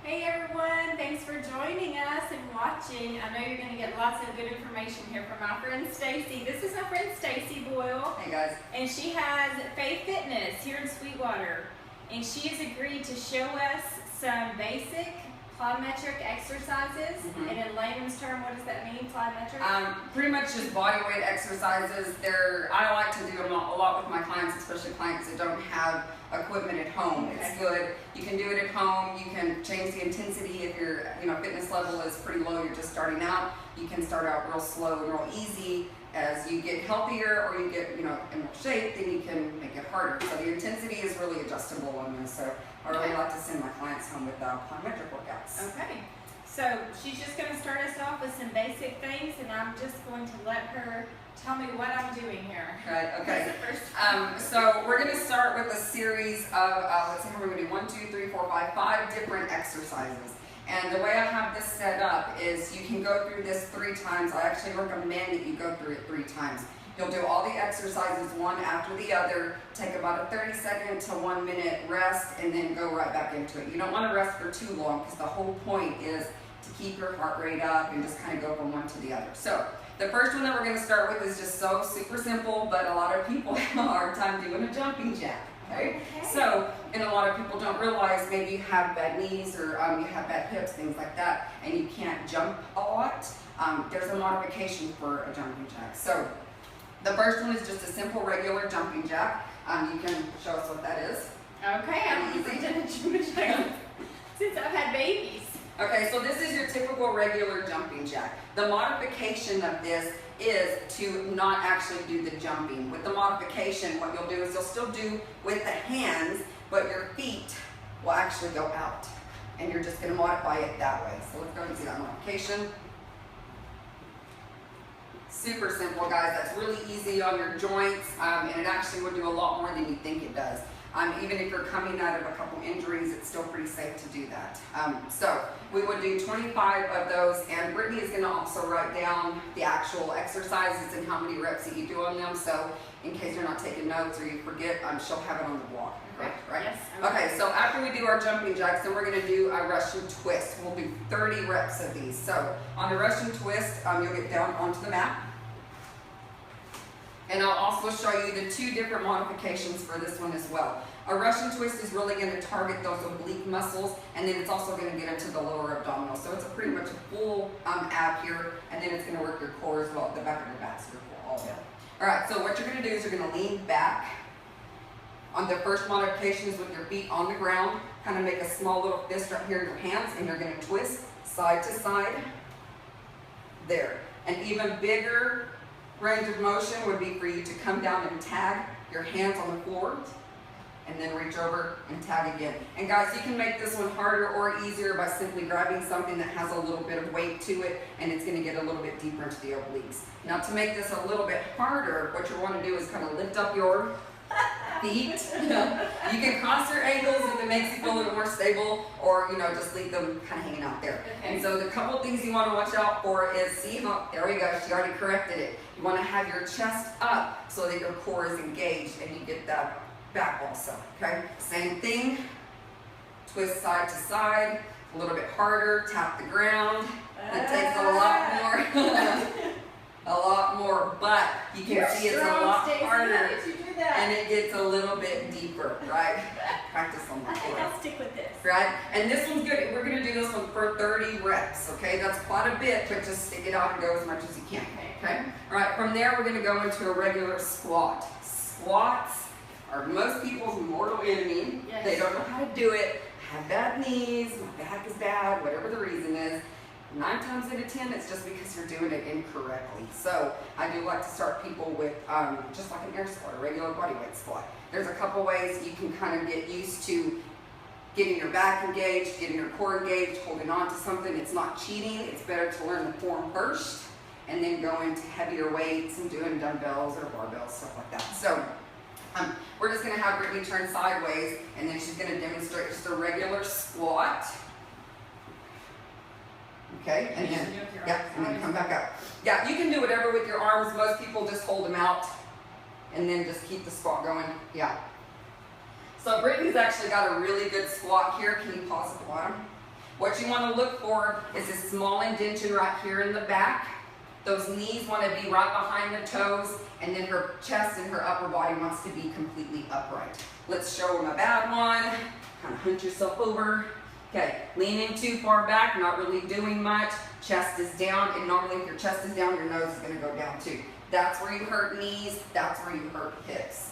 Hey everyone, thanks for joining us and watching. I know you're going to get lots of good information here from my friend Stacy. This is my friend Stacy Boyle. Hey guys. And she has Faith Fitness here in Sweetwater. And she has agreed to show us some basic plyometric exercises. And in layman's term, what does that mean, plyometric? Pretty much just body weight exercises. I like to do them a lot with my clients, especially clients that don't have equipment at home. Okay. It's good. You can do it at home. You can change the intensity if your fitness level is pretty low, you're just starting out. You can start out real slow and real easy. As you get healthier or you get in more shape, then you can make it harder. So the intensity is really adjustable on this. So I really like to send my clients home with plyometric workouts. Okay. So she's just going to start us off with some basic things, and I'm just going to let her tell me what I'm doing here. Right, okay. What's the first So we're going to start with a series of, let's see how we're going to do 1, 2, 3, 4, 5, 5 different exercises. And the way I have this set up is you can go through this 3 times. I actually recommend that you go through it 3 times. You'll do all the exercises one after the other, take about a 30-second to 1 minute rest, and then go right back into it. You don't want to rest for too long because the whole point is to keep your heart rate up and just kind of go from one to the other. So the first one that we're going to start with is just so super simple, but a lot of people have a hard time doing a jumping jack. Okay? So, and a lot of people don't realize maybe you have bad knees or you have bad hips, things like that, and you can't jump a lot. There's a modification for a jumping jack. So the first one is just a simple regular jumping jack. You can show us what that is. Okay, I'm easy to jumping jack since I've had babies. Okay, so this is your typical regular jumping jack. The modification of this is to not actually do the jumping. With the modification, what you'll do is you'll still do with the hands, but your feet will actually go out. And you're just going to modify it that way. So let's go and see that modification. Super simple, guys. That's really easy on your joints, and it actually will do a lot more than you think it does. Even if you're coming out of a couple injuries, it's still pretty safe to do that. So we would do 25 of those, and Brittany is going to also write down the actual exercises and how many reps that you do on them. So in case you're not taking notes or you forget, she'll have it on the block. Okay. Right? Yes. Okay, so after we do our jumping jacks, then we're going to do a Russian twist. We'll do 30 reps of these. So on the Russian twist, you'll get down onto the mat. And I'll also show you the 2 different modifications for this one as well. A Russian twist is really going to target those oblique muscles, and then it's also going to get into the lower abdominal. So it's pretty much a full ab here, and then it's going to work your core as well, the back of your back, so your core all there. All right, so what you're going to do is you're going to lean back. On the first modification is with your feet on the ground. Kind of make a small little fist right here in your hands, and you're going to twist side to side. There. An even bigger range of motion would be for you to come down and tag your hands on the floor and then reach over and tag again. And guys, you can make this one harder or easier by simply grabbing something that has a little bit of weight to it, and it's going to get a little bit deeper into the obliques. Now to make this a little bit harder, what you want to do is kind of lift up your feet. You can cross your ankles if it makes you feel a little more stable, or just leave them kind of hanging out there. Okay. And so the couple things you want to watch out for is, see how, there we go, she already corrected it. You want to have your chest up so that your core is engaged and you get that back also, okay? Same thing, twist side to side, a little bit harder, tap the ground. It takes a lot more, a lot more, but you can see it's a lot harder. And it gets a little bit deeper, right? Practice on the I think floor. I'll stick with this. Right? And this one's good. We're going to do this one for 30 reps, okay? That's quite a bit, but just stick it out and go as much as you can, okay? All right, from there, we're going to go into a regular squat. Squats are most people's mortal enemy. Yes. They don't know how to do it, have bad knees, my back is bad, whatever the reason is. 9 times out of 10, it's just because you're doing it incorrectly. So I do like to start people with just like an air squat, a regular body weight squat. There's a couple ways you can kind of get used to getting your back engaged, getting your core engaged, holding on to something. It's not cheating. It's better to learn the form first and then go into heavier weights and doing dumbbells or barbells, stuff like that. So we're just going to have Brittany turn sideways, and then she's going to demonstrate just a regular squat. Okay, and then, and then come back up. Yeah, you can do whatever with your arms. Most people just hold them out and then just keep the squat going. Yeah. So Brittany's actually got a really good squat here. Can you pause at the bottom? What you want to look for is a small indentation right here in the back. Those knees want to be right behind the toes, and then her chest and her upper body wants to be completely upright. Let's show them a bad one. Kind of hunch yourself over. Okay, leaning too far back, not really doing much. Chest is down, and normally if your chest is down, your nose is going to go down too. That's where you hurt knees, that's where you hurt hips.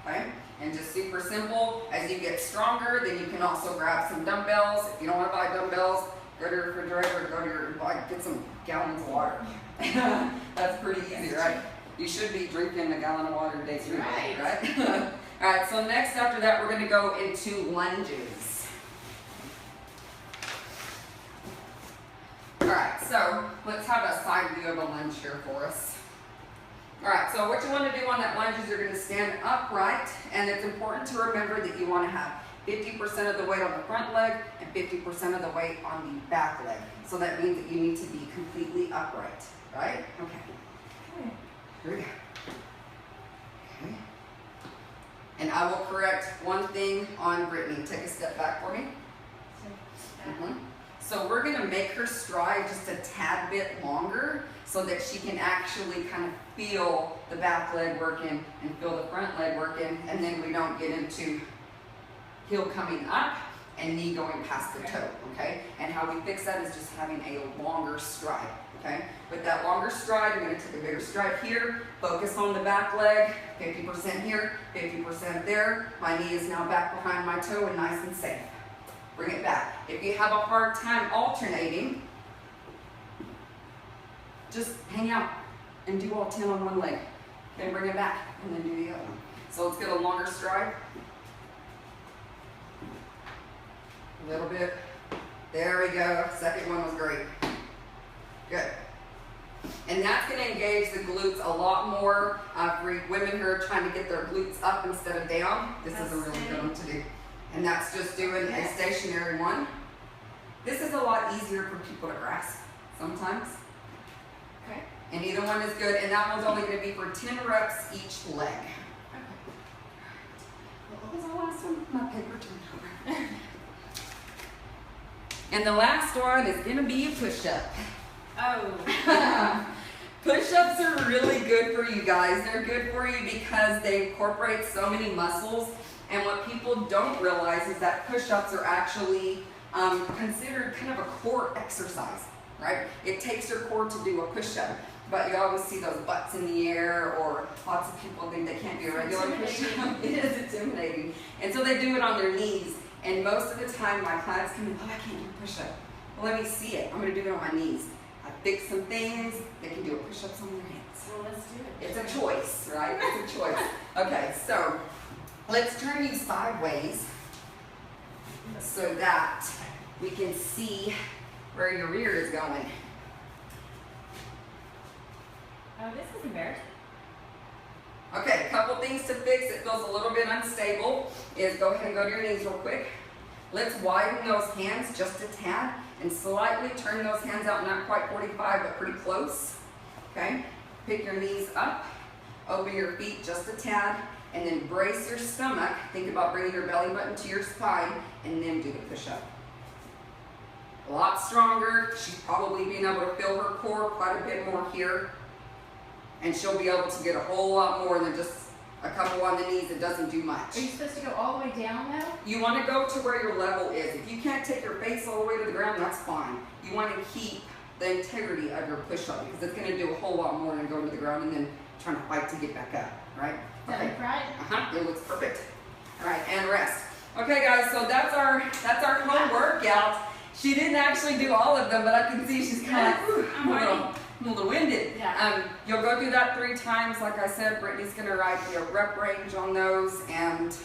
Okay? And just super simple, as you get stronger, then you can also grab some dumbbells. If you don't want to buy dumbbells, go to your refrigerator, go to your, get some gallons of water. That's pretty easy, right? You should be drinking a gallon of water a day too, right? All right, so next after that, we're going to go into lunges. All right, so let's have a side view of a lunge here for us. All right, so what you want to do on that lunge is you're going to stand upright, and it's important to remember that you want to have 50% of the weight on the front leg and 50% of the weight on the back leg. So that means that you need to be completely upright, right? Okay. Here we go. Okay. And I will correct one thing on Brittany. Take a step back for me. So we're going to make her stride just a tad bit longer so that she can actually kind of feel the back leg working and feel the front leg working, and then we don't get into heel coming up and knee going past the toe, okay? And how we fix that is just having a longer stride, okay? With that longer stride, I'm going to take a bigger stride here, focus on the back leg, 50% here, 50% there. My knee is now back behind my toe and nice and safe. Bring it back. If you have a hard time alternating, just hang out and do all 10 on one leg. Then bring it back and then do the other one. So let's get a longer stride. A little bit. There we go. Second one was great. Good. And that's going to engage the glutes a lot more for women who are trying to get their glutes up instead of down. This is a really good one to do. And that's just doing a stationary one. This is a lot easier for people to grasp sometimes. Okay. And either one is good, and that one's only going to be for 10 reps each leg. Okay. What was the last one? My paper turned over. And the last one is going to be a push-up. Oh. Push-ups are really good for you guys. They're good for you because they incorporate so many muscles. And what people don't realize is that push-ups are actually considered kind of a core exercise, right? It takes your core to do a push-up. But you always see those butts in the air, or lots of people think they can't do a regular push-up. It is intimidating. And so they do it on their knees. And most of the time my clients come in, oh, I can't do a push-up. Well, let me see it. I'm going to do it on my knees. I fix some things. They can do a push-ups on their hands. Well, let's do it. It's a choice, right? It's a choice. Okay, so let's turn you sideways so that we can see where your rear is going. Oh, this is embarrassing. Okay, a couple things to fix. It feels a little bit unstable. Is go ahead and go to your knees real quick. Let's widen those hands just a tad and slightly turn those hands out, not quite 45, but pretty close. Okay, pick your knees up, open your feet just a tad, and then brace your stomach. Think about bringing your belly button to your spine, and then do the push-up. A lot stronger. She's probably being able to feel her core quite a bit more here. And she'll be able to get a whole lot more than just a couple on the knees. It doesn't do much. Are you supposed to go all the way down though? You want to go to where your level is. If you can't take your face all the way to the ground, that's fine. You want to keep the integrity of your push-up because it's going to do a whole lot more than going to the ground and then trying to fight to get back up, right? Does that look right? It looks perfect. All right, and rest. Okay, guys, so that's our home workout. She didn't actually do all of them, but I can see she's kind of I'm a little winded. Yeah. You'll go through that 3 times. Like I said, Brittany's going to write you a rep range on those, and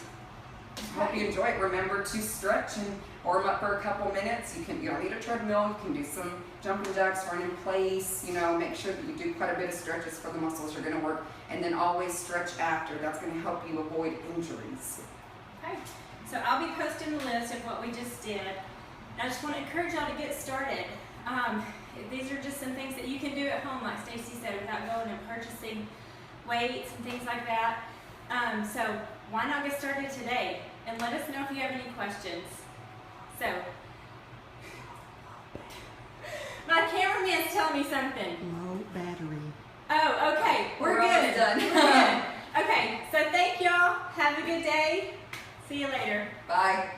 hope you enjoy it. Remember to stretch and warm up for a couple minutes. You don't need a treadmill. You can do some jumping jacks, run in place. Make sure that you do quite a bit of stretches for the muscles you're going to work, and then always stretch after. That's going to help you avoid injuries. Okay. So I'll be posting the list of what we just did. I just want to encourage y'all to get started. These are just some things that you can do at home, like Stacy said, without going and purchasing weights and things like that. So why not get started today? And let us know if you have any questions. So telling me something. Low battery. Oh, okay. We're good. almost done. We're good. Okay, so thank y'all. Have a good day. See you later. Bye.